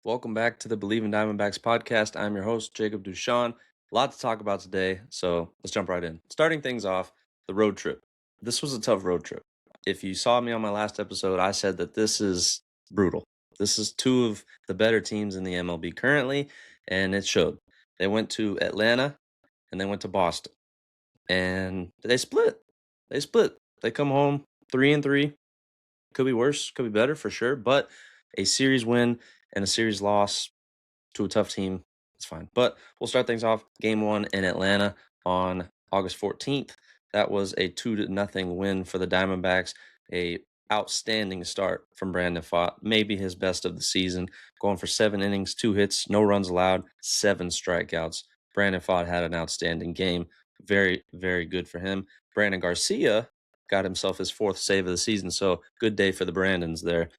Welcome back to the Believe in Diamondbacks podcast. I'm your host, Jacob Dushion. A lot to talk about today, so let's jump right in. Starting things off, the road trip. This was a tough road trip. If you saw me on my last episode, I said that this is brutal. This is two of the better teams in the MLB currently, and it showed. They went to Atlanta and they went to Boston, and they split. They come home 3-3. Could be worse, could be better for sure, but a series win and a series loss to a tough team, it's fine. But we'll start things off. Game one in Atlanta on August 14th. That was a 2-0 win for the Diamondbacks. A outstanding start from Brandon Pfaadt, maybe his best of the season, going for 7 innings, 2 hits, no runs allowed, 7 strikeouts. Brandon Pfaadt had an outstanding game. Very, very good for him. Brandon Garcia got himself his 4th save of the season, so good day for the Brandons there.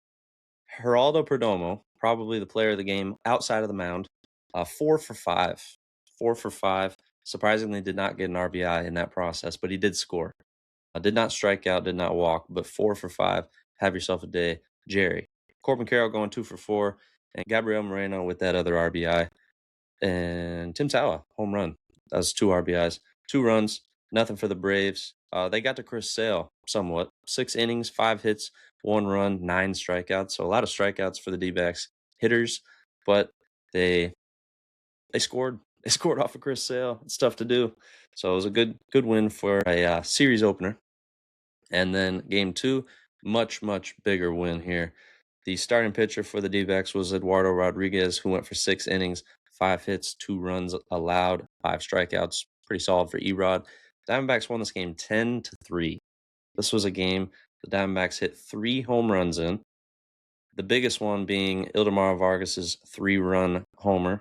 Geraldo Perdomo, probably the player of the game outside of the mound, 4 for 5. 4 for 5. Surprisingly, did not get an RBI in that process, but he did score. Did not strike out, did not walk, but 4 for 5. Have yourself a day, Jerry. Corbin Carroll going 2 for 4, and Gabriel Moreno with that other RBI. And Tim Tawa, home run. That was 2 RBIs. 2 runs, nothing for the Braves. They got to Chris Sale somewhat. 6 innings, 5 hits, 1 run, 9 strikeouts. So a lot of strikeouts for the Dbacks hitters, but they scored. They scored off of Chris Sale. It's tough to do. So it was a good win for a series opener. And then game 2, much bigger win here. The starting pitcher for the D-backs was Eduardo Rodriguez, who went for 6 innings, 5 hits, 2 runs allowed, 5 strikeouts. Pretty solid for Erod. Diamondbacks won this game 10-3. This was a game the Diamondbacks hit 3 home runs in. The biggest one being Ildemar Vargas's 3-run homer.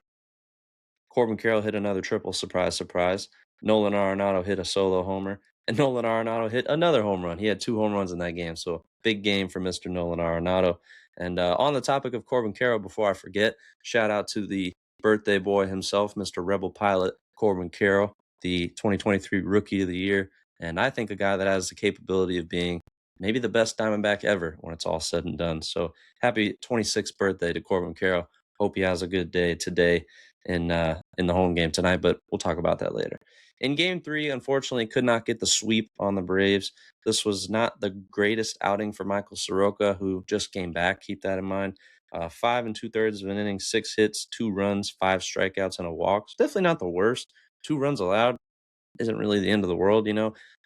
Corbin Carroll hit another triple, surprise, surprise. Nolan Arenado hit a solo homer, and Nolan Arenado hit another home run. He had 2 home runs in that game, so big game for Mr. Nolan Arenado. And on the topic of Corbin Carroll, before I forget, shout out to the birthday boy himself, Mr. Rebel Pilot Corbin Carroll, the 2023 Rookie of the Year, and I think a guy that has the capability of being maybe the best Diamondback ever when it's all said and done. So happy 26th birthday to Corbin Carroll. Hope he has a good day today in the home game tonight, but we'll talk about that later. In game 3, unfortunately, could not get the sweep on the Braves. This was not the greatest outing for Michael Soroka, who just came back. Keep that in mind. 5 2/3 of an inning, 6 hits, 2 runs, 5 strikeouts, and a walk. It's definitely not the worst. 2 runs allowed isn't really the end of the world,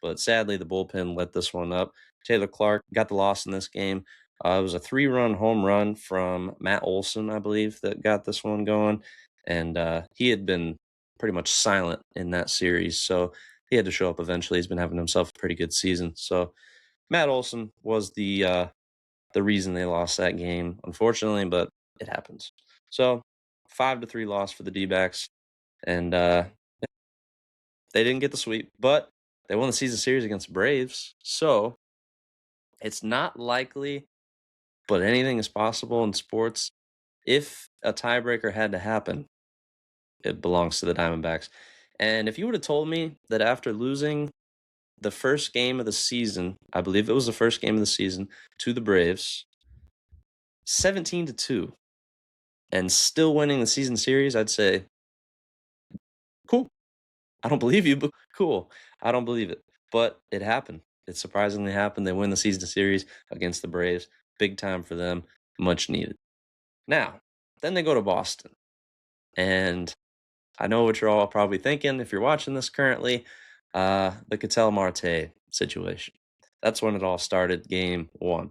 but sadly the bullpen let this one up. Taylor Clark got the loss in this game. It was a 3-run home run from Matt Olson, I believe, that got this one going. And he had been pretty much silent in that series, so he had to show up eventually. He's been having himself a pretty good season. So Matt Olson was the reason they lost that game, unfortunately, but it happens. So 5-3 loss for the D-backs, and they didn't get the sweep, but they won the season series against the Braves. So it's not likely, but anything is possible in sports. If a tiebreaker had to happen, it belongs to the Diamondbacks. And if you would have told me that after losing the first game of the season, I believe it was the first game of the season, to the Braves, 17-2, and still winning the season series, I'd say, cool. I don't believe you, but cool. I don't believe it. But it happened. It surprisingly happened. They win the season series against the Braves. Big time for them. Much needed. Now, then they go to Boston. And I know what you're all probably thinking if you're watching this currently, the Ketel Marte situation. That's when it all started, game 1.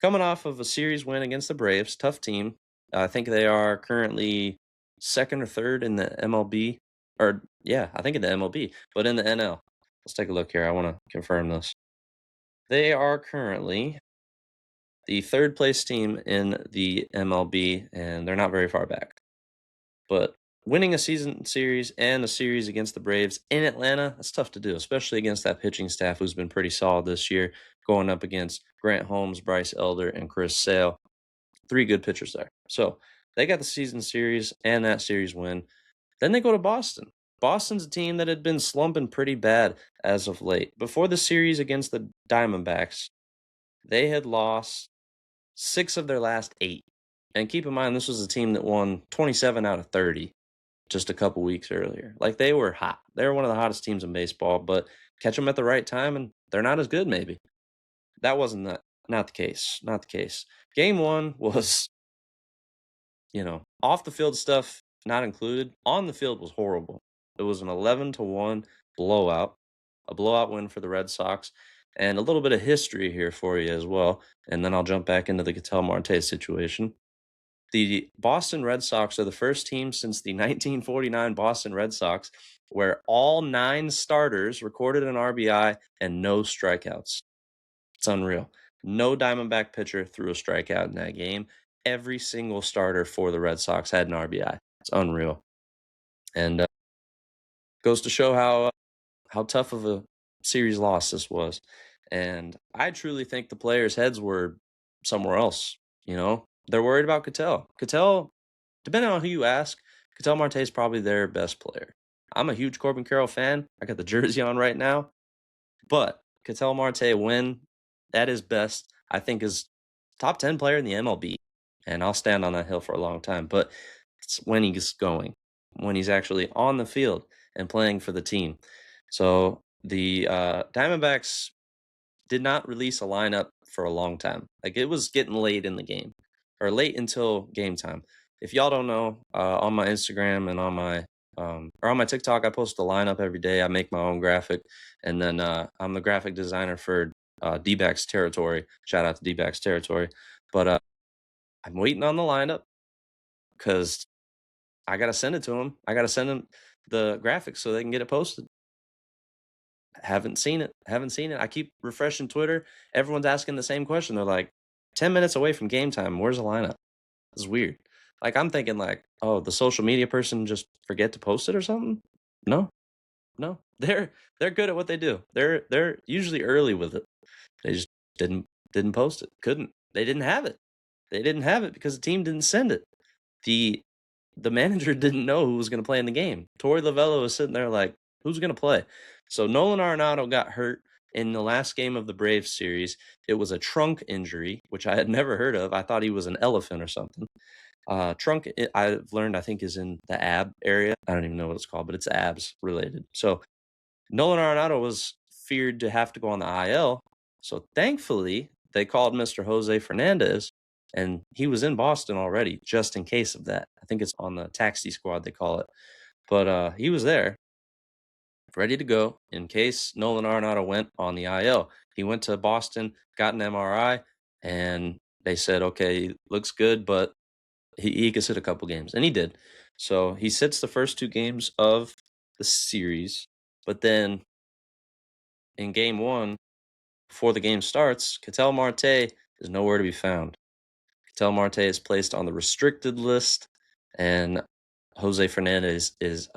Coming off of a series win against the Braves, tough team. I think they are currently 2nd or 3rd in the MLB. Or, yeah, I think in the MLB, but in the NL. Let's take a look here. I want to confirm this. They are currently the 3rd place team in the MLB, and they're not very far back. But winning a season series and a series against the Braves in Atlanta, that's tough to do, especially against that pitching staff who's been pretty solid this year, going up against Grant Holmes, Bryce Elder, and Chris Sale. 3 good pitchers there. So they got the season series and that series win. Then they go to Boston. Boston's a team that had been slumping pretty bad as of late. Before the series against the Diamondbacks, they had lost 6 of their last 8. And keep in mind, this was a team that won 27 out of 30 just a couple weeks earlier. Like they were hot. They were one of the hottest teams in baseball, but catch them at the right time and they're not as good, maybe. That wasn't not the case. Not the case. Game one was, off the field stuff not included. On the field was horrible. It was an 11-1 blowout, a blowout win for the Red Sox, and a little bit of history here for you as well. And then I'll jump back into the Ketel Marte situation. The Boston Red Sox are the first team since the 1949 Boston Red Sox where all 9 starters recorded an RBI and no strikeouts. It's unreal. No Diamondback pitcher threw a strikeout in that game. Every single starter for the Red Sox had an RBI. It's unreal. And goes to show how tough of a series loss this was. And I truly think the players' heads were somewhere else. They're worried about Ketel. Ketel, depending on who you ask, Ketel Marte is probably their best player. I'm a huge Corbin Carroll fan. I got the jersey on right now. But Ketel Marte, when at his best, I think is top 10 player in the MLB. And I'll stand on that hill for a long time. But it's when he's going, when he's actually on the field and playing for the team. So the Diamondbacks did not release a lineup for a long time. Like it was getting late in the game, or late until game time. If y'all don't know, on my Instagram and on my or on my TikTok, I post a lineup every day. I make my own graphic, and then I'm the graphic designer for Dbacks territory. Shout out to Dbacks territory. But I'm waiting on the lineup because I gotta send it to them. I gotta send them the graphics so they can get it posted. Haven't seen it. Haven't seen it. I keep refreshing Twitter. Everyone's asking the same question. They're like, 10 minutes away from game time. Where's the lineup? It's weird. Like I'm thinking like, oh, the social media person just forget to post it or something? No. No. They're good at what they do. They're usually early with it. They just didn't post it. Couldn't. They didn't have it. They didn't have it because the team didn't send it. The the manager didn't know who was going to play in the game. Torey Lovello was sitting there like, who's going to play? So Nolan Arenado got hurt in the last game of the Braves series. It was a trunk injury, which I had never heard of. I thought he was an elephant or something. Trunk, I've learned, I think, is in the ab area. I don't even know what it's called, but it's abs related. So Nolan Arenado was feared to have to go on the IL. So thankfully, they called Mr. Jose Fernandez, and he was in Boston already, just in case of that. I think it's on the taxi squad, they call it. But he was there, ready to go in case Nolan Arenado went on the IL. He went to Boston, got an MRI, and they said, okay, looks good, but he could sit a couple games. And he did. So he sits the first 2 games of the series, but then in game 1, before the game starts, Ketel Marte is nowhere to be found. Ketel Marte is placed on the restricted list, and Jose Fernandez is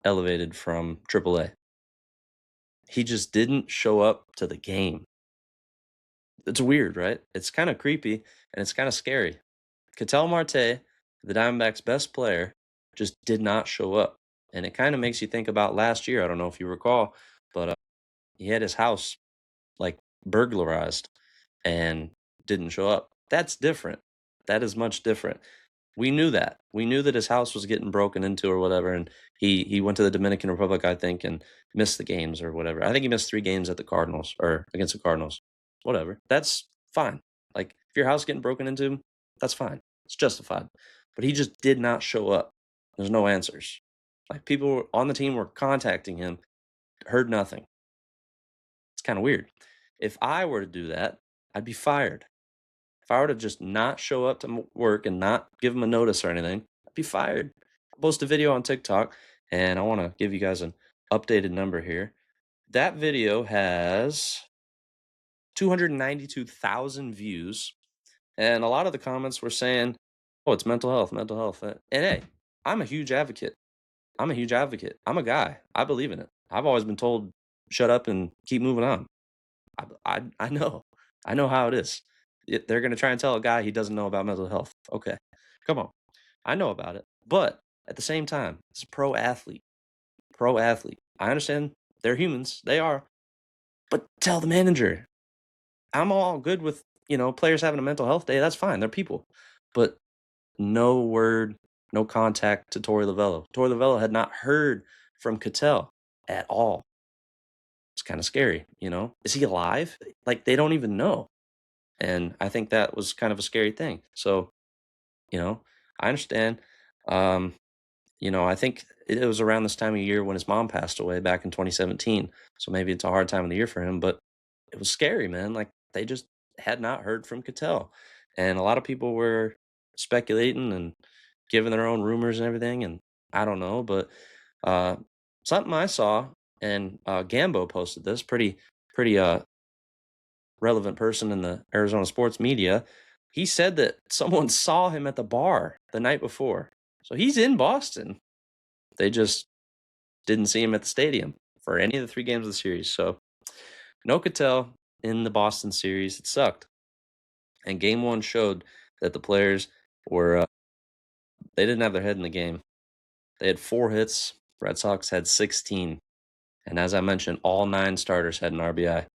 elevated from AAA. He just didn't show up to the game. It's weird, right? It's kind of creepy, and it's kind of scary. Ketel Marte, the Diamondbacks' best player, just did not show up. And it kind of makes you think about last year. I don't know if you recall, but he had his house like burglarized and didn't show up. That's different. That is much different. We knew that. We knew that his house was getting broken into or whatever, and he went to the Dominican Republic, I think, and missed the games or whatever. I think he missed 3 games at the Cardinals or against the Cardinals. Whatever. That's fine. Like if your house getting broken into, that's fine. It's justified. But he just did not show up. There's no answers. Like people on the team were contacting him, heard nothing. It's kind of weird. If I were to do that, I'd be fired. If I were to just not show up to work and not give him a notice or anything, I'd be fired. I post a video on TikTok, and I want to give you guys an updated number here. That video has 292,000 views, and a lot of the comments were saying, "Oh, it's mental health, mental health." And hey, I'm a huge advocate. I'm a huge advocate. I'm a guy. I believe in it. I've always been told, "Shut up and keep moving on." I know. I know how it is. They're going to try and tell a guy he doesn't know about mental health. Okay, come on. I know about it. But at the same time, it's a pro athlete. Pro athlete. I understand they're humans. They are. But tell the manager. I'm all good with, players having a mental health day. That's fine. They're people. But no word, no contact to Torey Lovello. Torey Lovello had not heard from Ketel at all. It's kind of scary, you know? Is he alive? Like, they don't even know. And I think that was kind of a scary thing. So, you know, I understand. Um, I think it was around this time of year when his mom passed away back in 2017. So maybe it's a hard time of the year for him, but it was scary, man. Like, they just had not heard from Ketel. And a lot of people were speculating and giving their own rumors and everything. And I don't know, but uh, something I saw, and Gambo posted this, pretty relevant person in the Arizona sports media. He said that someone saw him at the bar the night before. So he's in Boston. They just didn't see him at the stadium for any of the 3 games of the series. So no Ketel in the Boston series. It sucked. And game 1 showed that the players were they didn't have their head in the game. They had 4 hits. Red Sox had 16. And as I mentioned, all 9 starters had an RBI.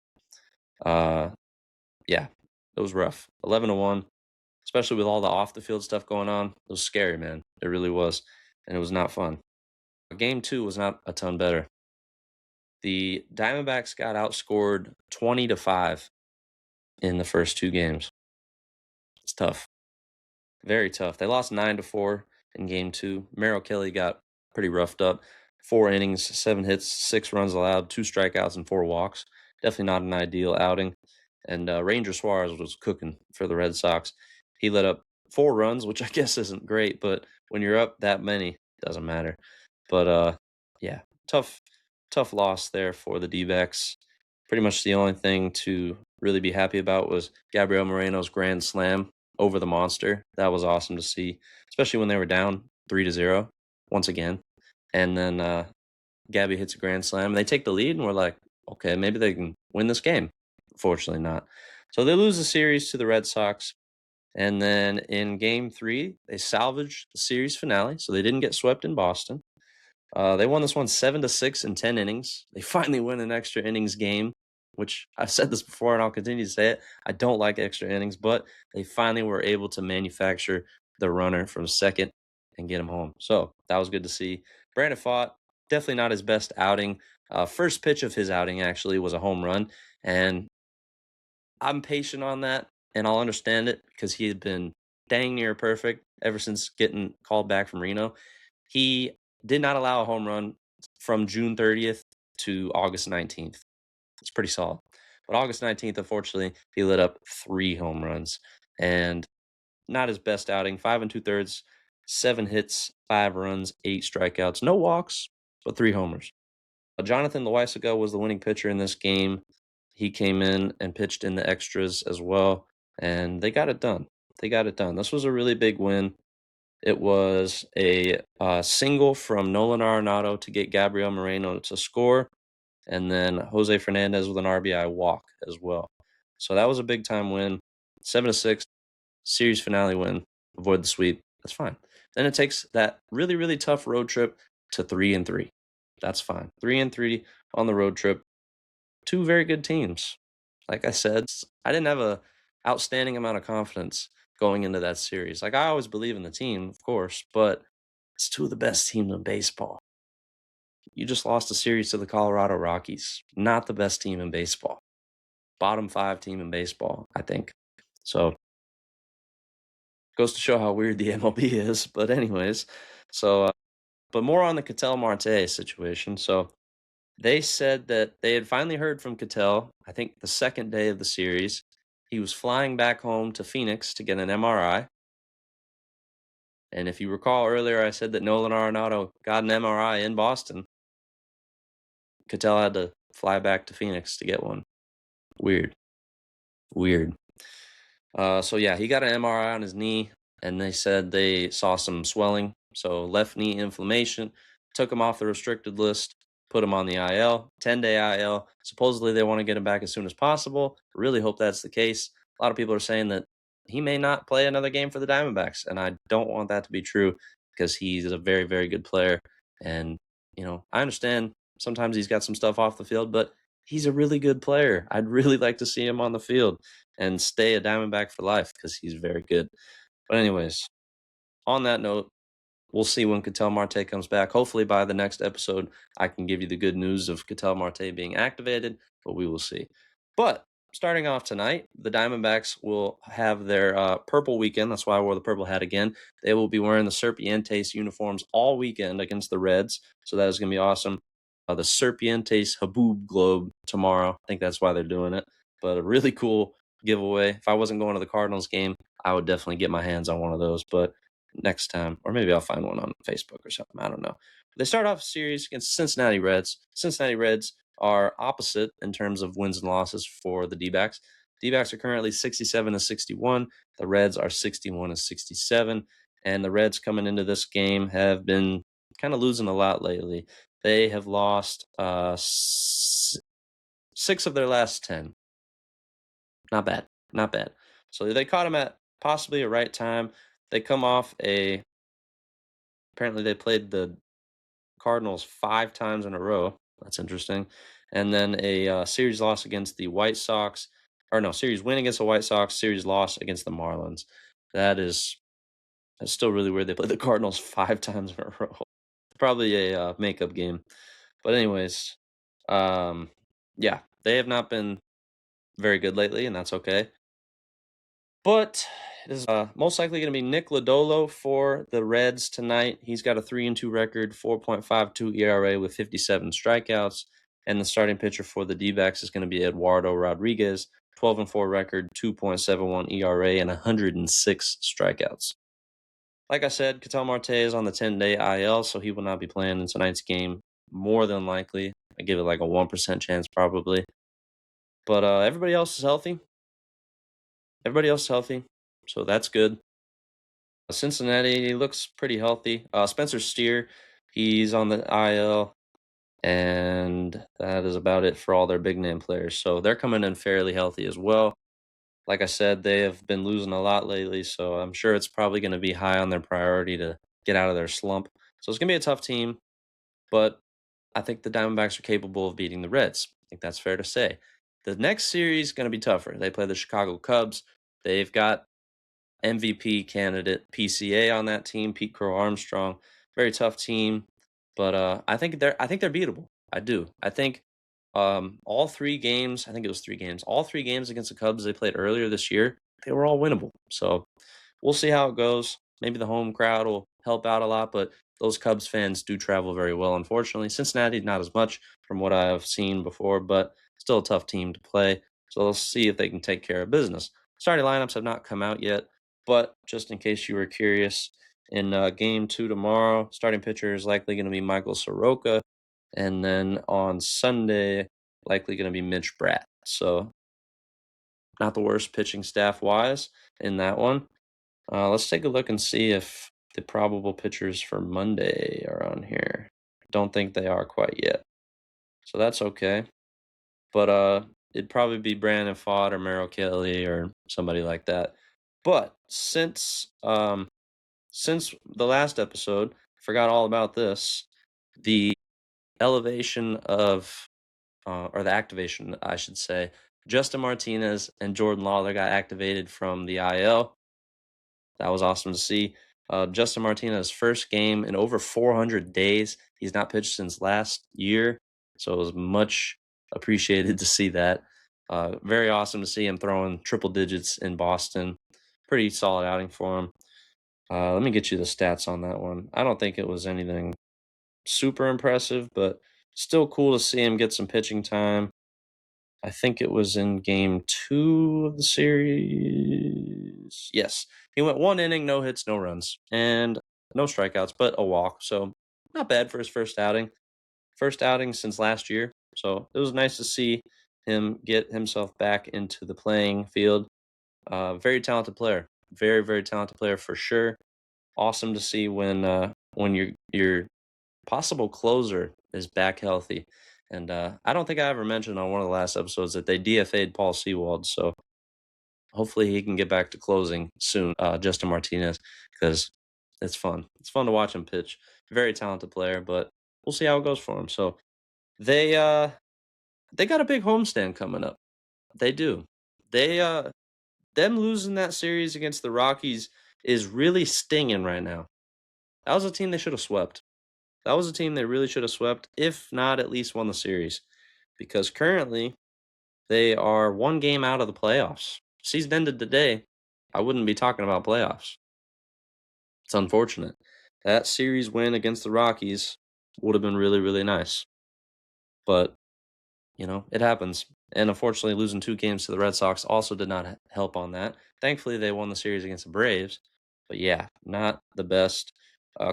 Yeah, it was rough. 11-1, especially with all the off the field stuff going on. It was scary, man. It really was. And it was not fun. Game 2 was not a ton better. The Diamondbacks got outscored 20-5 in the first 2 games. It's tough. Very tough. They lost 9-4 in game 2. Merrill Kelly got pretty roughed up. 4 innings, 7 hits, 6 runs allowed, 2 strikeouts, and 4 walks. Definitely not an ideal outing. And Ranger Suarez was cooking for the Red Sox. He let up 4 runs, which I guess isn't great, but when you're up that many, it doesn't matter. But yeah, tough loss there for the D-backs. Pretty much the only thing to really be happy about was Gabriel Moreno's grand slam over the monster. That was awesome to see, especially when they were down 3-0 once again. And then Gabby hits a grand slam. And they take the lead, and we're like, okay, maybe they can win this game. Fortunately not. So they lose the series to the Red Sox. And then in game 3, they salvaged the series finale. So they didn't get swept in Boston. They won this one 7-6 in 10 innings. They finally win an extra innings game, which I've said this before and I'll continue to say it. I don't like extra innings, but they finally were able to manufacture the runner from second and get him home. So that was good to see. Brandon Pfaadt, definitely not his best outing. First pitch of his outing actually was a home run, and I'm patient on that, and I'll understand it because he had been dang near perfect ever since getting called back from Reno. He did not allow a home run from June 30th to August 19th. It's pretty solid. But August 19th, unfortunately, he lit up 3 home runs, and not his best outing. 5 2/3, 7 hits, 5 runs, 8 strikeouts, no walks, but 3 homers. Jonathan Loaisiga was the winning pitcher in this game. He came in and pitched in the extras as well, and they got it done. This was a really big win. It was a single from Nolan Arenado to get Gabriel Moreno to score, and then Jose Fernandez with an RBI walk as well. So that was a big time win. 7-6 series finale win. Avoid the sweep. That's fine. Then it takes that really, really tough road trip to 3-3. That's fine. 3-3 on the road trip. 2 very good teams. Like I said, I didn't have a outstanding amount of confidence going into that series. Like, I always believe in the team, of course, but it's 2 of the best teams in baseball. You just lost a series to the Colorado Rockies. Not the best team in baseball. Bottom 5 team in baseball, I think. So goes to show how weird the MLB is. But anyways, but more on the Ketel Marte situation. So they said that they had finally heard from Ketel, I think the second day of the series. He was flying back home to Phoenix to get an MRI. And if you recall earlier, I said that Nolan Arenado got an MRI in Boston. Ketel had to fly back to Phoenix to get one. Weird. So yeah, he got an MRI on his knee, and they said they saw some swelling. So left knee inflammation. Took him off the restricted list, put him on the IL, 10-day IL. Supposedly they want to get him back as soon as possible. Really hope that's the case. A lot of people are saying that he may not play another game for the Diamondbacks, and I don't want that to be true because he's a very, very good player. And, I understand sometimes he's got some stuff off the field, but he's a really good player. I'd really like to see him on the field and stay a Diamondback for life because he's very good. But anyways, on that note, we'll see when Ketel Marte comes back. Hopefully, by the next episode, I can give you the good news of Ketel Marte being activated, but we will see. But starting off tonight, the Diamondbacks will have their purple weekend. That's why I wore the purple hat again. They will be wearing the Serpientes uniforms all weekend against the Reds, so that is going to be awesome. The Serpientes Haboob Globe tomorrow. I think that's why they're doing it. But a really cool giveaway. If I wasn't going to the Cardinals game, I would definitely get my hands on one of those. But next time, or maybe I'll find one on Facebook or something. I don't know. They start off a series against Cincinnati Reds. Cincinnati Reds are opposite in terms of wins and losses for the Dbacks. Dbacks are currently 67-61. The Reds are 61-67. And the Reds coming into this game have been kind of losing a lot lately. They have lost 6 of their last 10. Not bad. Not bad. So they caught him at possibly a right time. They come off apparently they played the Cardinals 5 times in a row. That's interesting. And then a series loss against the White Sox, or no, series win against the White Sox, series loss against the Marlins. That's still really weird. They played the Cardinals 5 times in a row. Probably a makeup game. But anyways, yeah, they have not been very good lately, and that's okay. But it is most likely going to be Nick Lodolo for the Reds tonight. He's got a 3-2 record, 4.52 ERA with 57 strikeouts. And the starting pitcher for the D-backs is going to be Eduardo Rodriguez, 12-4 record, 2.71 ERA, and 106 strikeouts. Like I said, Ketel Marte is on the 10-day IL, so he will not be playing in tonight's game, more than likely. I give it like a 1% chance probably. But everybody else is healthy. So that's good. Cincinnati looks pretty healthy. Spencer Steer, he's on the IL, and that is about it for all their big name players. So they're coming in fairly healthy as well. Like I said, they have been losing a lot lately, so I'm sure it's probably going to be high on their priority to get out of their slump. So it's going to be a tough team, but I think the Diamondbacks are capable of beating the Reds. I think that's fair to say. The next series is going to be tougher. They play the Chicago Cubs. They've got MVP candidate PCA on that team, Pete Crow Armstrong. Very tough team, but I think they're beatable. I do. I think all 3 games. I think it was 3 games. All 3 games against the Cubs they played earlier this year, they were all winnable. So we'll see how it goes. Maybe the home crowd will help out a lot, but those Cubs fans do travel very well. Unfortunately, Cincinnati not as much from what I've seen before, but still a tough team to play. So let's see if they can take care of business. Starting lineups have not come out yet. But just in case you were curious, in game 2 tomorrow, starting pitcher is likely going to be Michael Soroka. And then on Sunday, likely going to be Mitch Bratt. So not the worst pitching staff wise in that one. Let's take a look and see if the probable pitchers for Monday are on here. Don't think they are quite yet. So that's okay. But it'd probably be Brandon Fott or Merrill Kelly or somebody like that. But since the last episode, I forgot all about this. The elevation of, or the activation, I should say, Justin Martinez and Jordan Lawler got activated from the IL. That was awesome to see. Justin Martinez's first game in over 400 days. He's not pitched since last year, so it was much appreciated to see that. Very awesome to see him throwing triple digits in Boston. Pretty solid outing for him. Let me get you the stats on that one. I don't think it was anything super impressive, but still cool to see him get some pitching time. I think it was in game 2 of the series. Yes. He went 1 inning, no hits, no runs, and no strikeouts, but a walk. So not bad for his first outing. First outing since last year. So it was nice to see him get himself back into the playing field. Very talented player. Very, very talented player for sure. Awesome to see when your possible closer is back healthy. And I don't think I ever mentioned on one of the last episodes that they DFA'd Paul Sewald. So hopefully he can get back to closing soon, Justin Martinez, because it's fun. It's fun to watch him pitch. Very talented player, but we'll see how it goes for him. So they got a big homestand coming up. They do. They them losing that series against the Rockies is really stinging right now. That was a team they should have swept. That was a team they really should have swept, if not at least won the series. Because currently, they are one game out of the playoffs. Season ended today. I wouldn't be talking about playoffs. It's unfortunate. That series win against the Rockies would have been really, really nice. But it happens. And unfortunately, losing 2 games to the Red Sox also did not help on that. Thankfully, they won the series against the Braves. But yeah, not the best.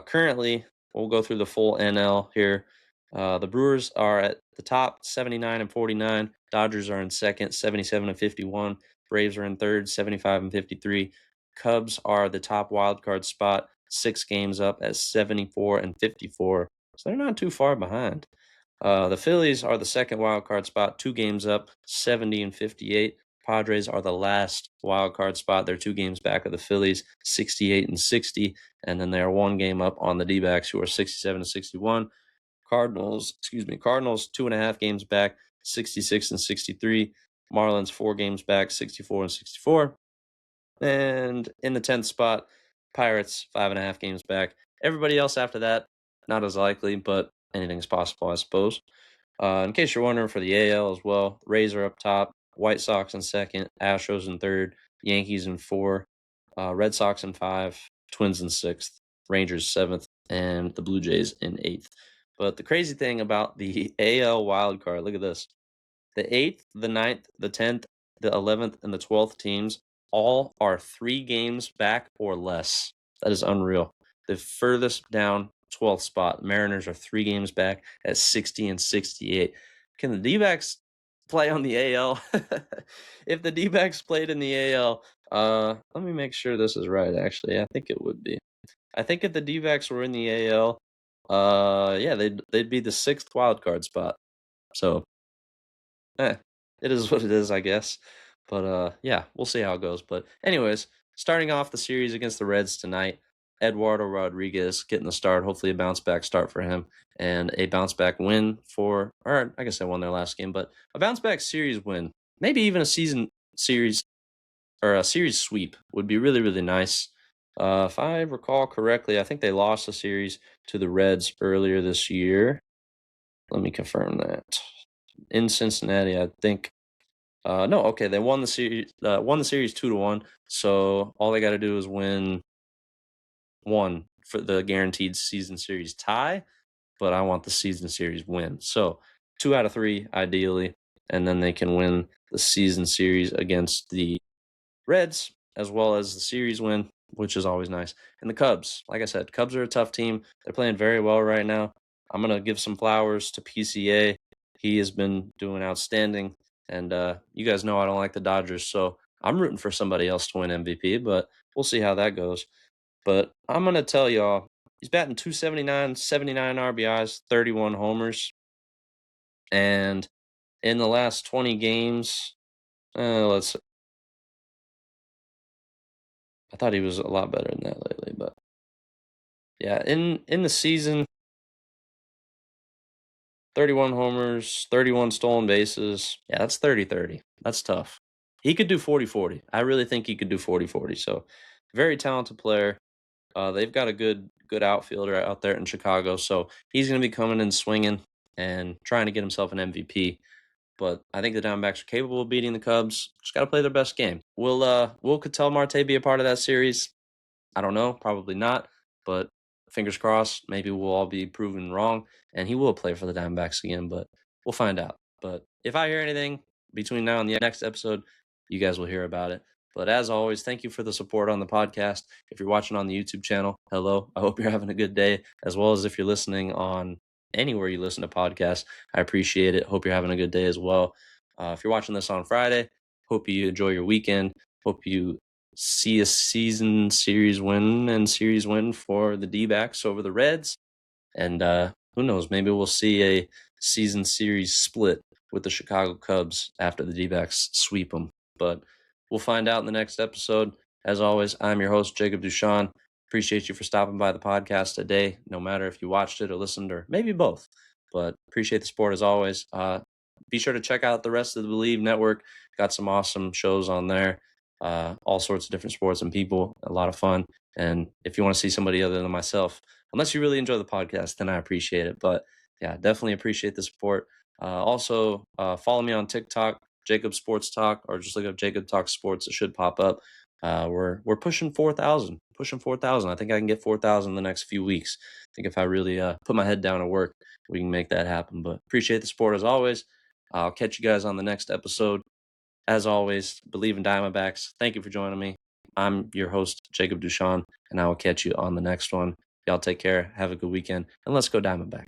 Currently, we'll go through the full NL here. The Brewers are at the top, 79 and 49. Dodgers are in second, 77 and 51. Braves are in third, 75 and 53. Cubs are the top wild card spot, 6 games up at 74 and 54. So they're not too far behind. The Phillies are the second wild card spot, 2 games up, 70 and 58. Padres are the last wild card spot. They're 2 games back of the Phillies, 68 and 60. And then they are 1 game up on the Dbacks, who are 67 and 61. Cardinals, 2.5 games back, 66 and 63. Marlins, 4 games back, 64 and 64. And in the 10th spot, Pirates, 5.5 games back. Everybody else after that, not as likely, but anything's possible, I suppose. In case you're wondering, for the AL as well, Rays are up top, White Sox in second, Astros in third, Yankees in four, Red Sox in five, Twins in sixth, Rangers seventh, and the Blue Jays in eighth. But the crazy thing about the AL wild card, look at this. The 8th, the 9th, the 10th, the 11th, and the 12th teams all are 3 games back or less. That is unreal. The furthest down 12th spot, Mariners are 3 games back at 60 and 68. Can the D-backs play on the AL? If the D-backs played in the AL, let me make sure this is right, actually. I think it would be. I think if the D-backs were in the AL, yeah, they'd be the 6th wild card spot. So it is what it is, I guess. But yeah, we'll see how it goes. But anyways, starting off the series against the Reds tonight, Eduardo Rodriguez getting the start. Hopefully a bounce back start for him and a bounce back win or I guess they won their last game, but a bounce back series win, maybe even a season series or a series sweep would be really, really nice. If I recall correctly, I think they lost the series to the Reds earlier this year. Let me confirm that. In Cincinnati, I think. No, okay, they won the series. Won the series 2-1. So all they got to do is win one for the guaranteed season series tie. But I want the season series win. So 2 out of 3, ideally, and then they can win the season series against the Reds as well as the series win, which is always nice. And the Cubs, like I said, Cubs are a tough team. They're playing very well right now. I'm gonna give some flowers to PCA. He has been doing outstanding. And you guys know I don't like the Dodgers, so I'm rooting for somebody else to win MVP, but we'll see how that goes. But I'm going to tell y'all, he's batting 279, 79 RBIs, 31 homers. And in the last 20 games, I thought he was a lot better than that lately, but yeah, in the season, 31 homers, 31 stolen bases. Yeah, that's 30-30. That's tough. He could do 40-40. I really think he could do 40-40. So, very talented player. They've got a good outfielder out there in Chicago, so he's going to be coming and swinging and trying to get himself an MVP. But I think the Diamondbacks are capable of beating the Cubs. Just got to play their best game. Will Ketel Marte be a part of that series? I don't know, probably not, but fingers crossed, maybe we'll all be proven wrong, and he will play for the Diamondbacks again, but we'll find out. But if I hear anything between now and the next episode, you guys will hear about it. But as always, thank you for the support on the podcast. If you're watching on the YouTube channel, hello. I hope you're having a good day, as well as if you're listening on anywhere you listen to podcasts. I appreciate it. Hope you're having a good day as well. If you're watching this on Friday, hope you enjoy your weekend. Hope you see a season series win for the D-backs over the Reds. And who knows, maybe we'll see a season series split with the Chicago Cubs after the D-backs sweep them. But we'll find out in the next episode. As always, I'm your host, Jacob Dushion. Appreciate you for stopping by the podcast today, no matter if you watched it or listened or maybe both. But appreciate the support as always. Be sure to check out the rest of the Believe Network. Got some awesome shows on there. All sorts of different sports and people. A lot of fun. And if you want to see somebody other than myself, unless you really enjoy the podcast, then I appreciate it. But yeah, definitely appreciate the support. Also, follow me on TikTok, Jacob Sports Talk, or just look up Jacob Talk Sports. It should pop up. We're pushing 4,000, pushing 4,000. I think I can get 4,000 in the next few weeks. I think if I really put my head down and work, we can make that happen. But appreciate the support as always. I'll catch you guys on the next episode. As always, believe in Diamondbacks. Thank you for joining me. I'm your host, Jacob Dushion, and I will catch you on the next one. Y'all take care. Have a good weekend, and let's go Diamondbacks.